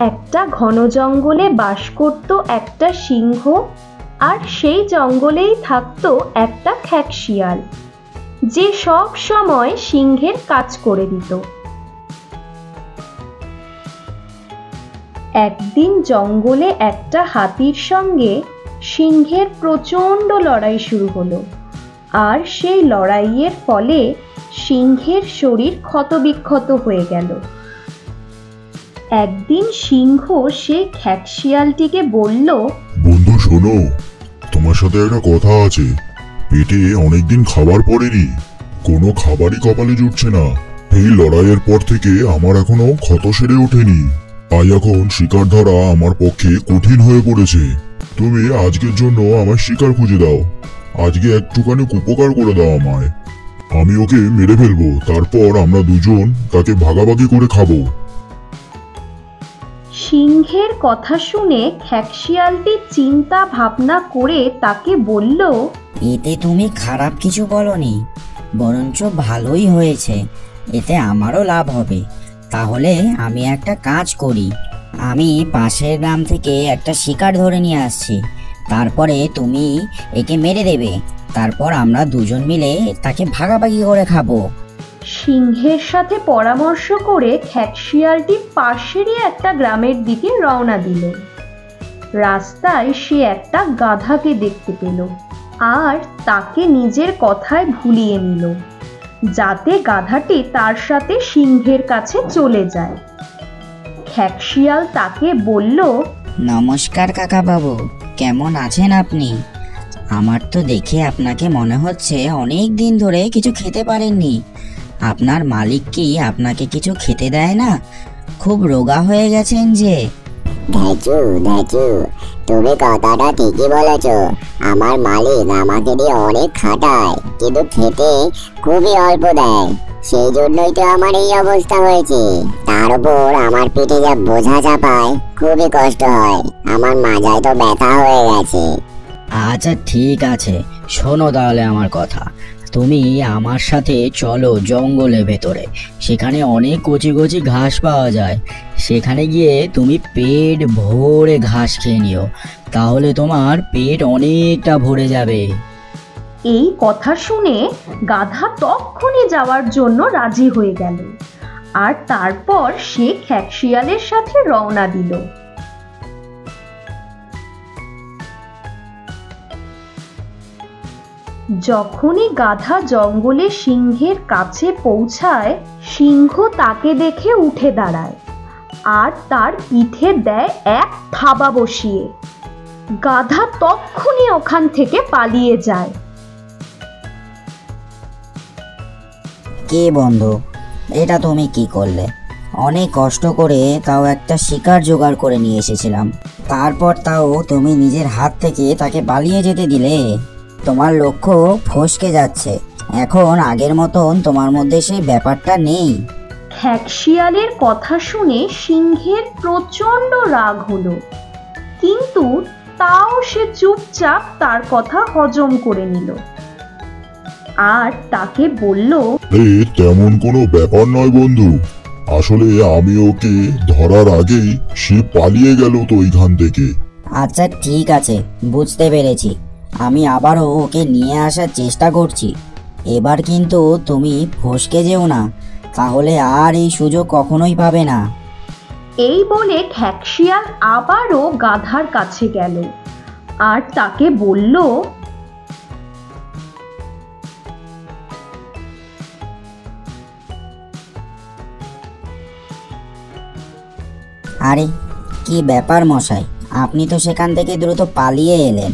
একটা ঘন জঙ্গলে বাস করত একটা সিংহ, আর সেই জঙ্গলেই থাকতো একটা খ্যাঁকশিয়াল, যে সব সময় সিংহের কাজ করে দিত। একদিন জঙ্গলে একটা হাতির সঙ্গে সিংহের প্রচণ্ড লড়াই শুরু হলো, আর সেই লড়াইয়ের ফলে সিংহের শরীর ক্ষতবিক্ষত হয়ে গেল। একদিন সিংহ সেই খ্যাঁকশিয়ালটিকে বলল, বন্ধু শোনো, তোমার সাথে একটা কথা আছে। পেটে অনেকদিন খাবার পড়েনি, কোনো খাবারই কপালে জুটছে না। এই লড়াইয়ের পর থেকে আমার এখনো ক্ষত সেরে ওঠেনি, তাই এখন শিকার ধরা আমার পক্ষে কঠিন হয়ে পড়েছে। তুমি আজকের জন্য আমার শিকার খুঁজে দাও, আজকে একটুখানি উপকার করে দাও আমায়। আমি ওকে মেরে ফেলবো, তারপর আমরা দুজন তাকে ভাগাভাগি করে খাবো। সিংহের কথা শুনে খ্যাঁকশিয়ালটি চিন্তা ভাবনা করে তাকে বলল, এতে তুমি খারাপ কিছু বলনি, বরঞ্চ ভালোই হয়েছে, এতে আমারও লাভ হবে। তাহলে আমি একটা কাজ করি, আমি পাশের গ্রাম থেকে একটা শিকার ধরে নিয়ে আসছি, তারপরে তুমি একে মেরে দেবে, তারপর আমরা দুজন মিলে তাকে ভাগাভাগি করে খাবো। সিংহের সাথে পরামর্শ করে খ্যাঁকশিয়ালটি পাশেরই একটা গ্রামের দিকে রওনা দিল। রাস্তায় সে একটা গাধাকে দেখতে পেল, আর তাকে নিজের কথায় ভুলিয়ে নিল, যাতে গাধাটি তার সাথে সিংহের কাছে চলে যায়। খ্যাঁকশিয়াল তাকে বলল, নমস্কার কাকা বাবু, কেমন আছেন আপনি? আমার তো দেখে আপনাকে মনে হচ্ছে অনেক দিন ধরে কিছু খেতে পারেননি। আপনার মালিক কি আপনাকে কিছু খেতে দেয় না? খুব রোগা হয়ে গেছেন যে। ধাচু ধাচু, তুমি কথাটা ঠিকই বলেছ। আমার মালিক আমাকে দিয়ে অনেক খাটায়, কিন্তু খেতে খুবই অল্প দেয়। সেই জন্যই তো আমার এই অবস্থা হয়েছে। তার উপর আমার পিঠে যা বোঝা চাপায়, খুবই কষ্ট হয়। আমার মাজায় তো ব্যথা হয়ে গেছে। আচ্ছা ঠিক আছে, শোনো তাহলে আমার কথা। তুমি আমার সাথে চলো জঙ্গলের ভেতরে, সেখানে অনেক কচি কচি ঘাস পাওয়া যায়। সেখানে গিয়ে তুমি পেট ভরে ঘাস খেয়ে নিও, তাহলে তোমার পেট অনেকটা ভরে যাবে। এই কথা শুনে গাধা তক্ষুনি যাওয়ার জন্য রাজি হয়ে গেল, আর তারপর সে খ্যাঁকশিয়ালের সাথে রওনা দিল। যখনই গাধা জঙ্গলে সিংহের কাছে পৌঁছায়, সিংহ তাকে দেখে উঠে দাঁড়ায় আর তার পিঠে দেয় এক থাবা বসিয়ে। গাধা তক্ষুনি ওখান থেকে পালিয়ে যায়। কে বন্ধু, এটা তুমি কি করলে? অনেক কষ্ট করে তাও একটা শিকার জোগাড় করে নিয়ে এসেছিলাম, তারপর তাও তুমি নিজের হাত থেকে তাকে পালিয়ে যেতে দিলে। তোমার লক্ষ্য ফসকে যাচ্ছে, এখন আগের মতন তোমার মধ্যে সেই ব্যাপারটা নেই। খ্যাঁকশিয়ালের কথা শুনে সিংহের প্রচণ্ড রাগ হলো, কিন্তু তাও সে চুপচাপ তার কথা হজম করে নিল আর তাকে বলল, তেমন কোনো ব্যাপার নয় বন্ধু, আসলে আমি ওকে ধরার আগেই সে পালিয়ে গেল তো ওইখান থেকে। আচ্ছা ঠিক আছে, বুঝতে পেরেছি। আমি আবারও ওকে নিয়ে আসার চেষ্টা করছি। এবার কিন্তু তুমি ফসকে যেও না, তাহলে আর এই সুযোগ কখনোই পাবে না। এই বলে খ্যাঁকশিয়াল আবারও গাধার কাছে গেল আর তাকে বলল, আরে কি ব্যাপার মশাই, আপনি তো সেখান থেকে দ্রুত পালিয়ে এলেন,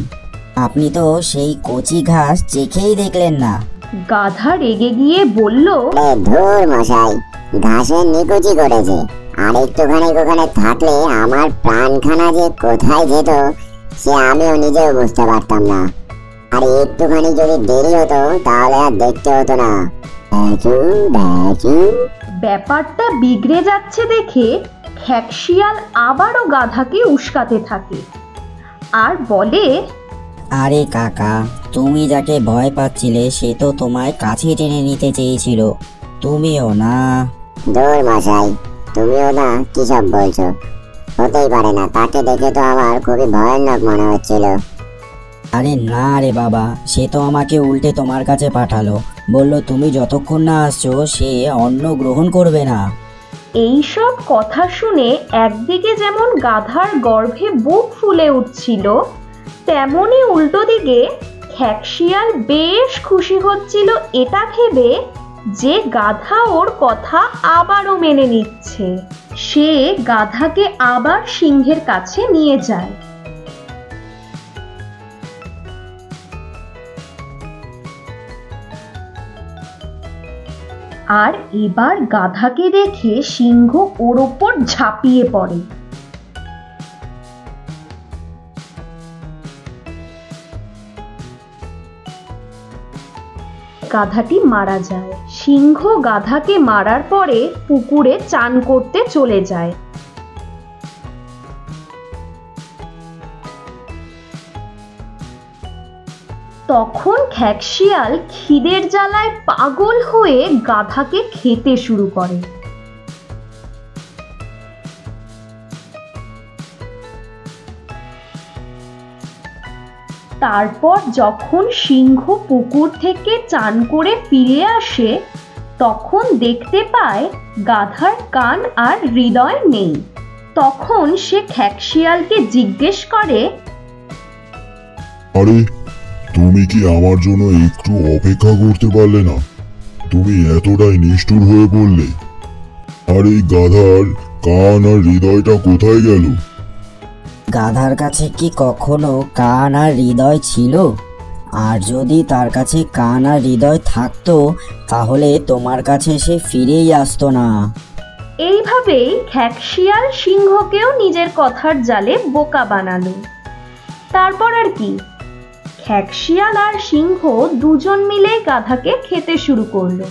আপনি তো সেই কচি ঘাস চেখেই দেখলেন না। গাধা রেগে গিয়ে বলল, ধুর মশাই, ঘাসের নিকুচি করেছে। আর একটুখানি ওখানে থাকলে আমার প্রাণখানা যে কোথায় যেত সে আমিও নিজেও বুঝতে পারতাম না। আর একটুখানি যদি দেরি হতো তাহলে আর দেখতে হতো না। ব্যাপারটা বিগড়ে যাচ্ছে দেখে খ্যাঁকশিয়াল আবারও গাধাকে উস্কাতে থাকে আর বলে, আরে কাকা, তুমি যাকে ভয় পাচ্ছিলে সে তো তোমায় কাছে টেনে নিতে চেয়েছিল, তুমিও না। ধুর মশাই, তুমিও না কি সব বলছো। হতেই পারে না, তাকে দেখে তো আমার খুবই ভয়ানক মনে হচ্ছিল। আরে না রে বাবা, সে তো আমাকে উল্টে তোমার কাছে পাঠালো, বলল তুমি যতক্ষণ না আসছো সে অন্ন গ্রহণ করবে না। এই সব কথা শুনে একদিকে যেমন গাধার গর্ভে বুক ফুলে উঠছিল, তেমনি উল্টো দিকে খ্যাকশিয়াল বেশ খুশি হচ্ছিল এটা ভেবে যে গাধা ওর কথা আবারও মেনে নিচ্ছে। সে গাধাকে আবার সিংহের কাছে নিয়ে যায়। আর এবার গাধাকে দেখে সিংহ ওর ওপর ঝাঁপিয়ে পড়ে। গাধাটি মারা যায়। সিংহ গাধাকে মারার পরে পুকুরে চান করতে চলে যায়। তখন খ্যাকশিয়াল খিদের জ্বালায় পাগল হয়ে গাধাকে খেতে শুরু করে। তারপর যখন সিংহ পুকুর থেকে চান করে ফিরে আসে, তখন দেখতে পায় গাধার কান আর হৃদয় নেই। তখন সে খ্যাকশিয়ালকে জিজ্ঞেস করে, আরে তুমি কি আমার জন্য একটু অপেক্ষা করতে পারলে না? তুমি এতটাই নিষ্ঠুর হয়ে পড়লে। আর এই গাধার কান আর হৃদয়টা কোথায় গেল? গাধার কাছে কি কখনো কান আর হৃদয় ছিল? আর যদি তার কাছে কান আর হৃদয় থাকতো তাহলে তোমার কাছে সে ফিরেই আসতো না। এইভাবেই খ্যাকশিয়াল সিংহকেও নিজের কথার জালে বোকা বানালো। তারপর আর কি, খ্যাকশিয়াল আর সিংহ দুজন মিলে গাধাকে খেতে শুরু করলো।